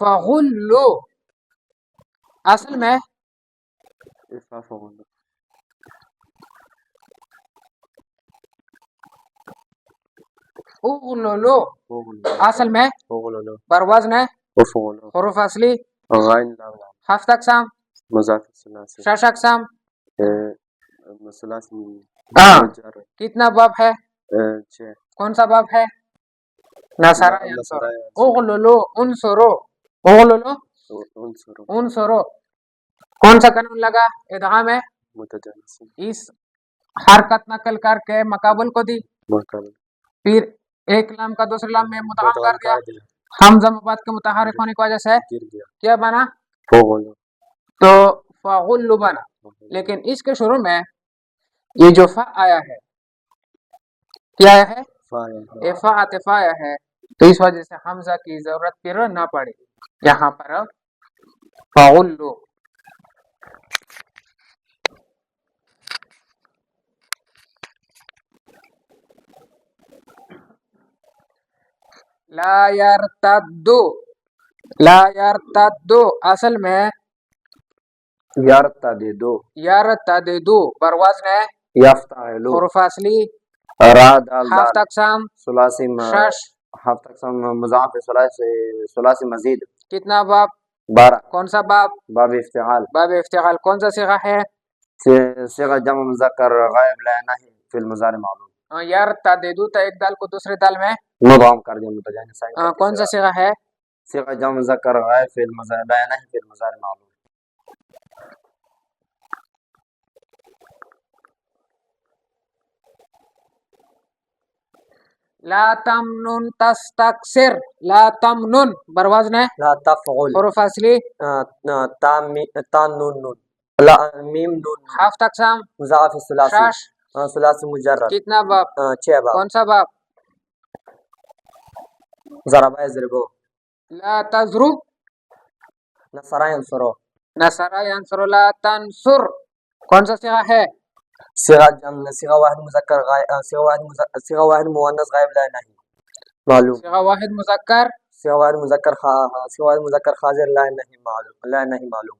فغلو اصل میں اغللو اصل میں بر وزن ہے حروف اصلی ہفت اقسام شش اقسام کتنا باب ہے کون سا باب ہے نصرہ ینصر اغللو انصرو اغللو انصرو کون سا قانون لگا ادغام ہے اس حرکت نقل کر کے مقابل کو دی پھر ایک لام کا دوسرے لام میں مدغام کر دیا حمزہ مباد کے متحرک ہونے کی وجہ سے کیا بنا تو فغل بنا لیکن اس کے شروع میں یہ جو فا آیا ہے کیا آیا ہے فا عطف آیا ہے تو اس وجہ سے حمزہ کی ضرورت پھر نہ پڑے یہاں پر فغل لا یرتدو لا یرتدو اصل میں یرتدو بر وزن ہے یفتعلو حروف اصلی را دال ہفت اقسام ثلاثی شش ہفت اقسام مضاعف ثلاثی مزید کتنا باب 12 کون سا باب باب افتعال باب افتعال کون سا صیغہ ہے صیغہ جمع مذکر غائب لا نہیں فی المضارع معلوم یرتدو تو ایک دال کو دوسرے دال میں مدغام کر دیا متجانس کون سا صیغہ ہے صیغہ جمع مذکر غائب فی المضارع لا نہیں فی المضارع معلوم لا تمنن تستکثر لا تمنن بر وزن ہے لا تفعل حروف اصلی تا نون نون لا میم نون ہفت اقسام مضاعف ثلاثی شش ثلاثی مجرد کتنا باب 6 باب کون سا باب ضرب یضرب لا تضرب نصر ینصر نصر ینصر لا تنصر کون سا صیغہ ہے صیغہ جمع صیغہ واحد مذکر غائب صیغہ واحد مؤنث غائب لا نہیں معلوم صیغہ واحد مذکر صیغہ واحد مذکر حاضر لا نہیں معلوم